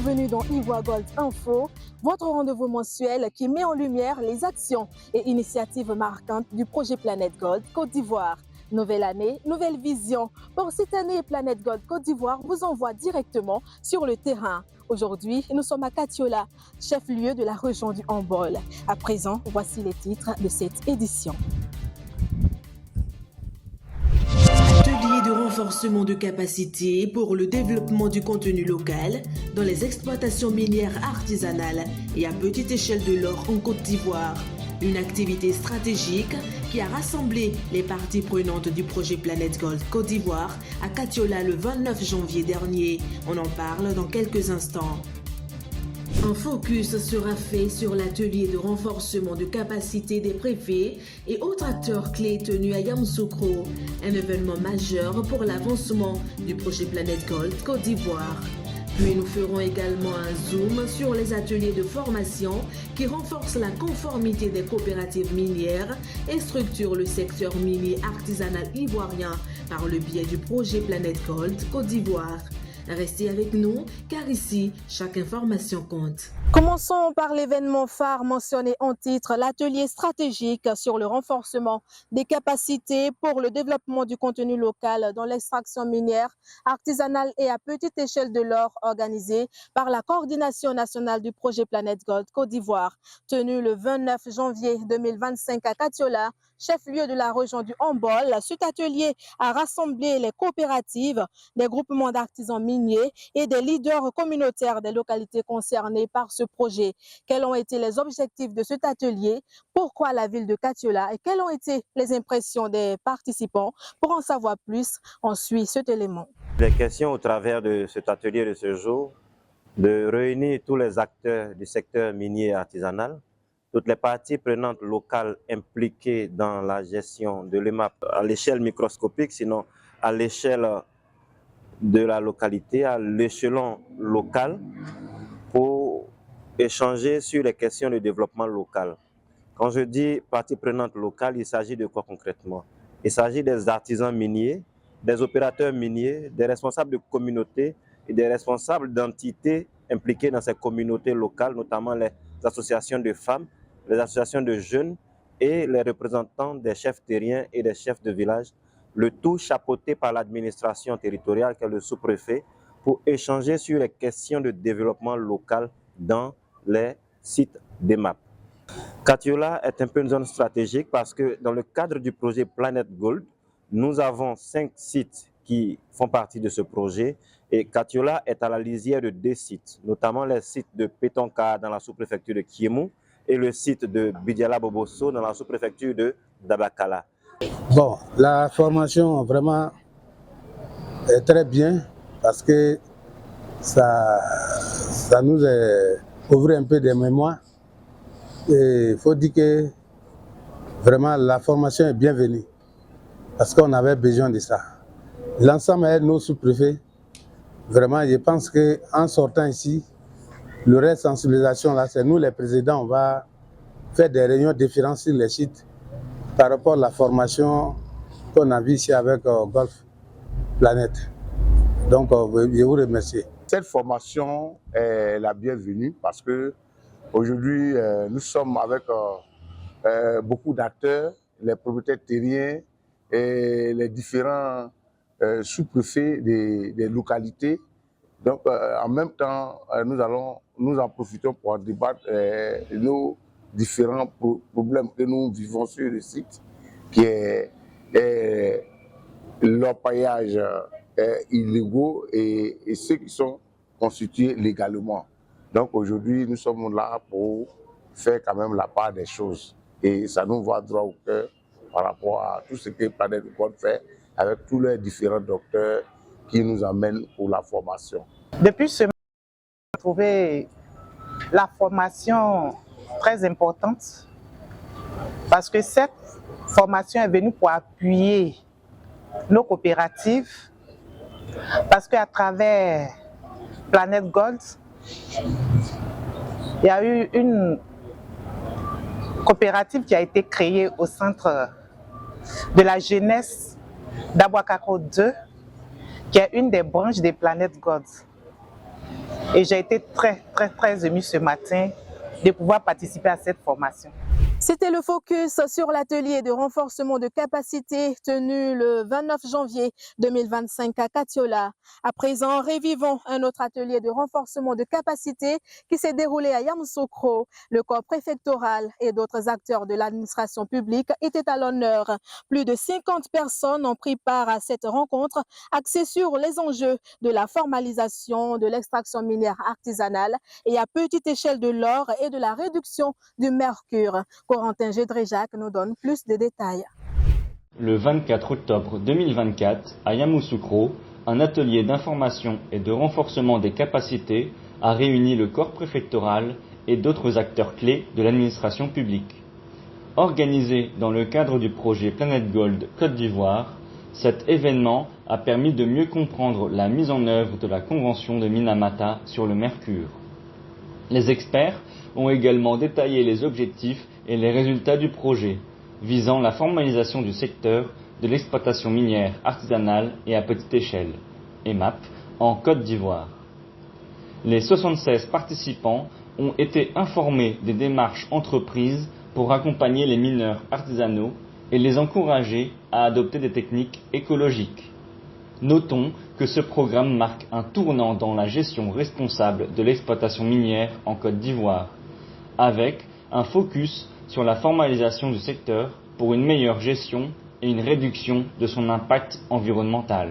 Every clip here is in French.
bienvenue dans Ivoire Gold Info, votre rendez-vous mensuel qui met en lumière les actions et initiatives marquantes du projet Planète Gold Côte d'Ivoire. Nouvelle année, nouvelle vision. Pour cette année, Planète Gold Côte d'Ivoire vous envoie directement sur le terrain. Aujourd'hui, nous sommes à Katiola, chef-lieu de la région du Hambol. À présent, voici les titres de cette édition. Atelier de renforcement de capacité pour le développement du contenu local dans les exploitations minières artisanales et à petite échelle de l'or en Côte d'Ivoire. Une activité stratégique qui a rassemblé les parties prenantes du projet Planète Gold Côte d'Ivoire à Katiola le 29 janvier dernier. On en parle dans quelques instants. Un focus sera fait sur l'atelier de renforcement de capacité des préfets et autres acteurs clés tenus à Yamoussoukro, un événement majeur pour l'avancement du projet Planète Gold Côte d'Ivoire. Puis nous ferons également un zoom sur les ateliers de formation qui renforcent la conformité des coopératives minières et structurent le secteur minier artisanal ivoirien par le biais du projet Planète Gold Côte d'Ivoire. Restez avec nous, car ici, chaque information compte. Commençons par l'événement phare mentionné en titre, l'atelier stratégique sur le renforcement des capacités pour le développement du contenu local dans l'extraction minière, artisanale et à petite échelle de l'or organisé par la Coordination nationale du projet Planète Gold Côte d'Ivoire, tenu le 29 janvier 2025 à Katiola, chef-lieu de la région du Hambol. Cet atelier a rassemblé les coopératives, des groupements d'artisans miniers et des leaders communautaires des localités concernées par ce projet. Quels ont été les objectifs de cet atelier? Pourquoi la ville de Katiola? Et quelles ont été les impressions des participants? Pour en savoir plus, on suit cet élément. Les questions au travers de cet atelier de ce jour, de réunir tous les acteurs du secteur minier et artisanal, toutes les parties prenantes locales impliquées dans la gestion de l'EMAP à l'échelle microscopique, sinon à l'échelle de la localité, à l'échelon local, pour échanger sur les questions de développement local. Quand je dis parties prenantes locales, il s'agit de quoi concrètement? Il s'agit des artisans miniers, des opérateurs miniers, des responsables de communautés et des responsables d'entités impliquées dans ces communautés locales, notamment les associations de femmes, les associations de jeunes et les représentants des chefs terriens et des chefs de village, le tout chapeauté par l'administration territoriale qui est le sous-préfet pour échanger sur les questions de développement local dans les sites d'EMAP. Katiola est un peu une zone stratégique parce que dans le cadre du projet Planète Gold, nous avons 5 sites qui font partie de ce projet et Katiola est à la lisière de 2 sites, notamment les sites de Pétonka dans la sous-préfecture de Kiemou et le site de Bidiala Bobosso dans la sous-préfecture de Dabakala. Bon, la formation vraiment est très bien parce que ça nous ouvre un peu des mémoires. Et il faut dire que vraiment la formation est bienvenue parce qu'on avait besoin de ça. L'ensemble de nos sous-préfets, vraiment je pense qu'en sortant ici, le reste sensibilisation là, c'est nous les présidents, on va faire des réunions différentes sur les sites par rapport à la formation qu'on a vue ici avec Golf Planète. Donc je vous remercie. Cette formation est la bienvenue parce que aujourd'hui nous sommes avec beaucoup d'acteurs, les propriétaires terriens et les différents sous-préfets des localités. Donc en même temps, nous en profitons pour débattre nos différents problèmes que nous vivons sur le site, qui est l'orpaillage illégaux et ceux qui sont constitués légalement. Donc aujourd'hui, nous sommes là pour faire quand même la part des choses. Et ça nous va droit au cœur par rapport à tout ce que Planète Gold fait avec tous les différents docteurs qui nous amènent pour la formation. Depuis ce moment, j'ai trouvé la formation très importante parce que cette formation est venue pour appuyer nos coopératives parce qu'à travers Planète Gold, il y a eu une coopérative qui a été créée au centre de la jeunesse d'Abouakako 2, qui est une des branches des Planète Gold. Et j'ai été très émue ce matin de pouvoir participer à cette formation. C'était le focus sur l'atelier de renforcement de capacité tenu le 29 janvier 2025 à Katiola. À présent, révivons un autre atelier de renforcement de capacité qui s'est déroulé à Yamoussoukro. Le corps préfectoral et d'autres acteurs de l'administration publique étaient à l'honneur. Plus de 50 personnes ont pris part à cette rencontre axée sur les enjeux de la formalisation de l'extraction minière artisanale et à petite échelle de l'or et de la réduction du mercure. Corentin Gédréjac nous donne plus de détails. Le 24 octobre 2024, à Yamoussoukro, un atelier d'information et de renforcement des capacités a réuni le corps préfectoral et d'autres acteurs clés de l'administration publique. Organisé dans le cadre du projet Planète Gold Côte d'Ivoire, cet événement a permis de mieux comprendre la mise en œuvre de la Convention de Minamata sur le mercure. Les experts ont également détaillé les objectifs et les résultats du projet, visant la formalisation du secteur de l'exploitation minière artisanale et à petite échelle, EMAP, en Côte d'Ivoire. Les 76 participants ont été informés des démarches entreprises pour accompagner les mineurs artisanaux et les encourager à adopter des techniques écologiques. Notons que ce programme marque un tournant dans la gestion responsable de l'exploitation minière en Côte d'Ivoire, avec un focus sur la formalisation du secteur pour une meilleure gestion et une réduction de son impact environnemental.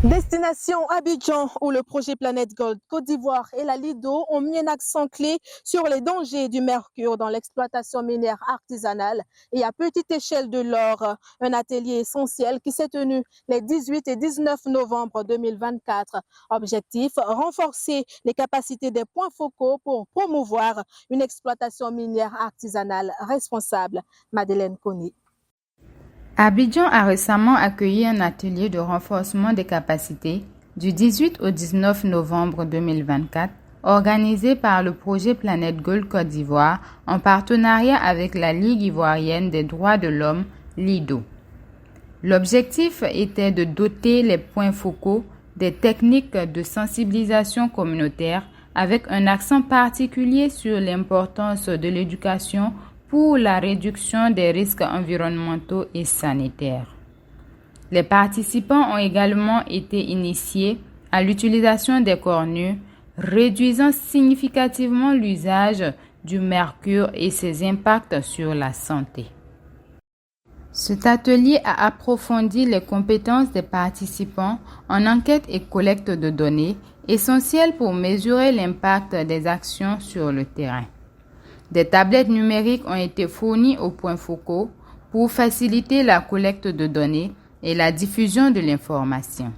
Destination Abidjan, où le projet Planète Gold Côte d'Ivoire et la Lido ont mis un accent clé sur les dangers du mercure dans l'exploitation minière artisanale et à petite échelle de l'or. Un atelier essentiel qui s'est tenu les 18 et 19 novembre 2024. Objectif, renforcer les capacités des points focaux pour promouvoir une exploitation minière artisanale responsable. Madeleine Kony. Abidjan a récemment accueilli un atelier de renforcement des capacités du 18 au 19 novembre 2024 organisé par le projet Planète Gold Côte d'Ivoire en partenariat avec la Ligue ivoirienne des droits de l'homme, Lido. L'objectif était de doter les points focaux des techniques de sensibilisation communautaire avec un accent particulier sur l'importance de l'éducation pour la réduction des risques environnementaux et sanitaires. Les participants ont également été initiés à l'utilisation des cornues, réduisant significativement l'usage du mercure et ses impacts sur la santé. Cet atelier a approfondi les compétences des participants en enquête et collecte de données, essentielles pour mesurer l'impact des actions sur le terrain. Des tablettes numériques ont été fournies aux points focaux pour faciliter la collecte de données et la diffusion de l'information.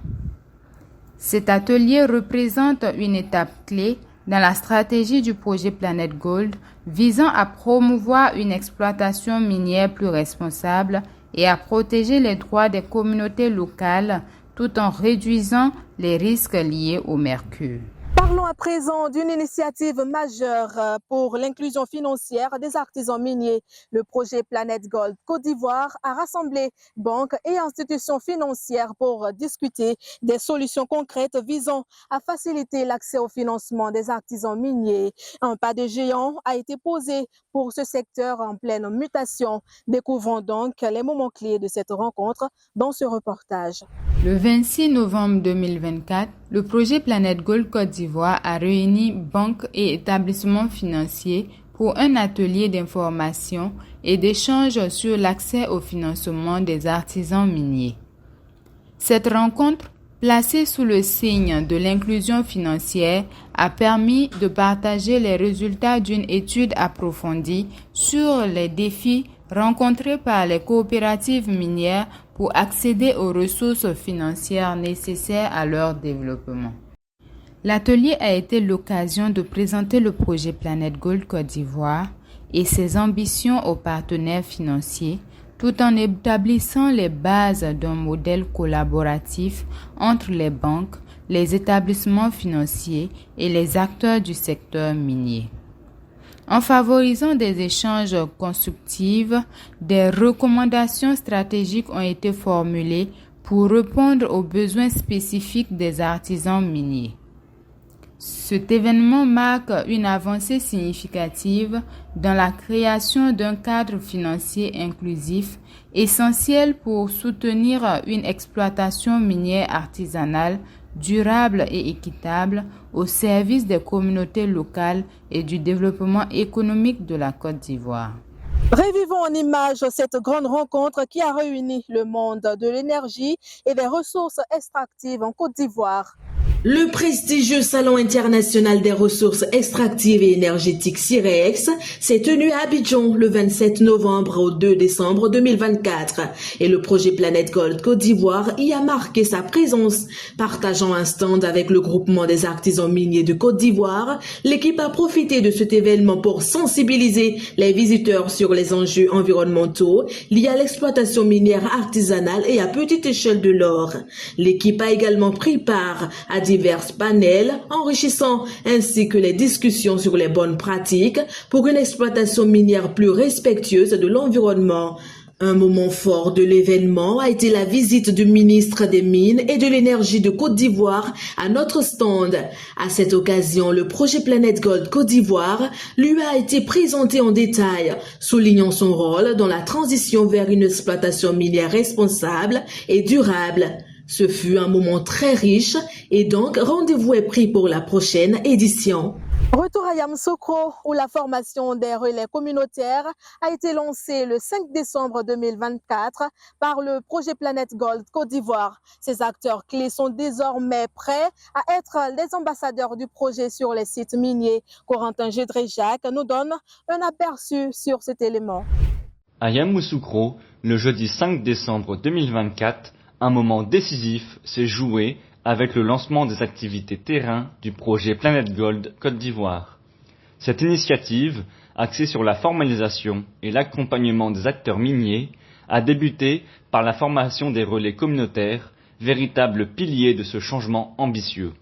Cet atelier représente une étape clé dans la stratégie du projet Planète Gold visant à promouvoir une exploitation minière plus responsable et à protéger les droits des communautés locales tout en réduisant les risques liés au mercure. Parlons à présent d'une initiative majeure pour l'inclusion financière des artisans miniers. Le projet Planète Gold Côte d'Ivoire a rassemblé banques et institutions financières pour discuter des solutions concrètes visant à faciliter l'accès au financement des artisans miniers. Un pas de géant a été posé pour ce secteur en pleine mutation. Découvrons donc les moments clés de cette rencontre dans ce reportage. Le 26 novembre 2024, le projet Planète Gold Côte d'Ivoire a réuni banques et établissements financiers pour un atelier d'information et d'échange sur l'accès au financement des artisans miniers. Cette rencontre, placée sous le signe de l'inclusion financière, a permis de partager les résultats d'une étude approfondie sur les défis rencontrés par les coopératives minières pour accéder aux ressources financières nécessaires à leur développement. L'atelier a été l'occasion de présenter le projet Planète Gold Côte d'Ivoire et ses ambitions aux partenaires financiers, tout en établissant les bases d'un modèle collaboratif entre les banques, les établissements financiers et les acteurs du secteur minier. En favorisant des échanges constructifs, des recommandations stratégiques ont été formulées pour répondre aux besoins spécifiques des artisans miniers. Cet événement marque une avancée significative dans la création d'un cadre financier inclusif essentiel pour soutenir une exploitation minière artisanale durable et équitable au service des communautés locales et du développement économique de la Côte d'Ivoire. Revivons en images cette grande rencontre qui a réuni le monde de l'énergie et des ressources extractives en Côte d'Ivoire. Le prestigieux Salon international des ressources extractives et énergétiques CIREX s'est tenu à Abidjan le 27 novembre au 2 décembre 2024 et le projet Planète Gold Côte d'Ivoire y a marqué sa présence. Partageant un stand avec le groupement des artisans miniers de Côte d'Ivoire, l'équipe a profité de cet événement pour sensibiliser les visiteurs sur les enjeux environnementaux liés à l'exploitation minière artisanale et à petite échelle de l'or. L'équipe a également pris part à divers panels enrichissant ainsi que les discussions sur les bonnes pratiques pour une exploitation minière plus respectueuse de l'environnement. Un moment fort de l'événement a été la visite du ministre des Mines et de l'Énergie de Côte d'Ivoire à notre stand. À cette occasion, le projet Planète Gold Côte d'Ivoire lui a été présenté en détail, soulignant son rôle dans la transition vers une exploitation minière responsable et durable. Ce fut un moment très riche et donc rendez-vous est pris pour la prochaine édition. Retour à Yamoussoukro où la formation des relais communautaires a été lancée le 5 décembre 2024 par le projet Planète Gold Côte d'Ivoire. Ces acteurs clés sont désormais prêts à être les ambassadeurs du projet sur les sites miniers. Corentin Gédré-Jacques nous donne un aperçu sur cet élément. À Yamoussoukro, le jeudi 5 décembre 2024, un moment décisif s'est joué avec le lancement des activités terrain du projet Planète Gold Côte d'Ivoire. Cette initiative, axée sur la formalisation et l'accompagnement des acteurs miniers, a débuté par la formation des relais communautaires, véritable pilier de ce changement ambitieux.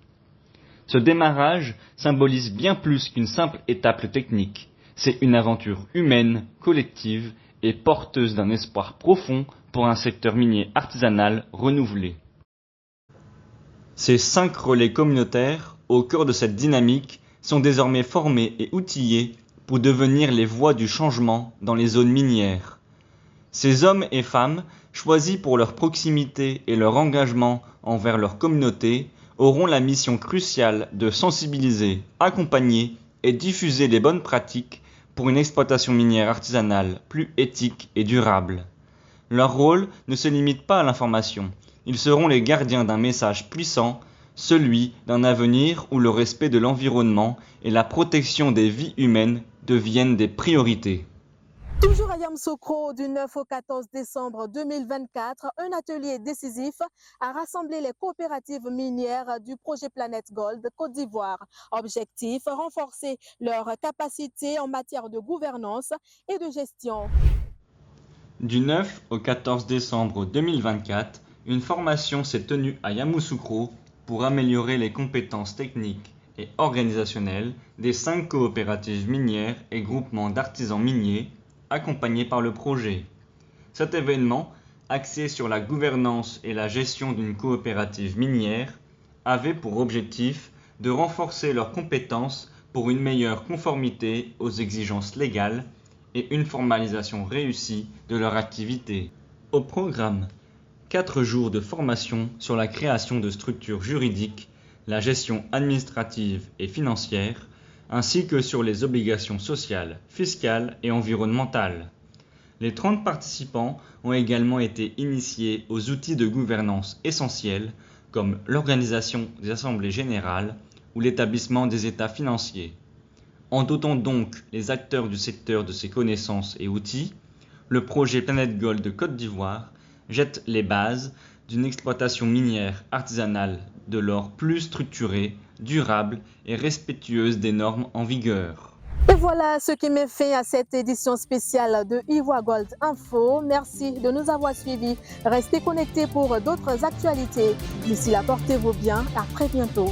Ce démarrage symbolise bien plus qu'une simple étape technique. C'est une aventure humaine, collective et porteuse d'un espoir profond pour un secteur minier artisanal renouvelé. Ces 5 relais communautaires, au cœur de cette dynamique, sont désormais formés et outillés pour devenir les voix du changement dans les zones minières. Ces hommes et femmes, choisis pour leur proximité et leur engagement envers leur communauté, auront la mission cruciale de sensibiliser, accompagner et diffuser les bonnes pratiques pour une exploitation minière artisanale plus éthique et durable. Leur rôle ne se limite pas à l'information. Ils seront les gardiens d'un message puissant, celui d'un avenir où le respect de l'environnement et la protection des vies humaines deviennent des priorités. Toujours à Yamoussoukro, du 9 au 14 décembre 2024, un atelier décisif a rassemblé les coopératives minières du projet Planète Gold Côte d'Ivoire. Objectif, renforcer leur capacité en matière de gouvernance et de gestion. Du 9 au 14 décembre 2024, une formation s'est tenue à Yamoussoukro pour améliorer les compétences techniques et organisationnelles des 5 coopératives minières et groupements d'artisans miniers accompagnés par le projet. Cet événement, axé sur la gouvernance et la gestion d'une coopérative minière, avait pour objectif de renforcer leurs compétences pour une meilleure conformité aux exigences légales et une formalisation réussie de leur activité. Au programme, 4 jours de formation sur la création de structures juridiques, la gestion administrative et financière, ainsi que sur les obligations sociales, fiscales et environnementales. Les 30 participants ont également été initiés aux outils de gouvernance essentiels comme l'organisation des assemblées générales ou l'établissement des états financiers. En dotant donc les acteurs du secteur de ces connaissances et outils, le projet Planète Gold de Côte d'Ivoire jette les bases d'une exploitation minière artisanale de l'or plus structurée, durable et respectueuse des normes en vigueur. Et voilà ce qui met fin à cette édition spéciale de Ivoire Gold Info. Merci de nous avoir suivis. Restez connectés pour d'autres actualités. D'ici là, portez-vous bien. À très bientôt.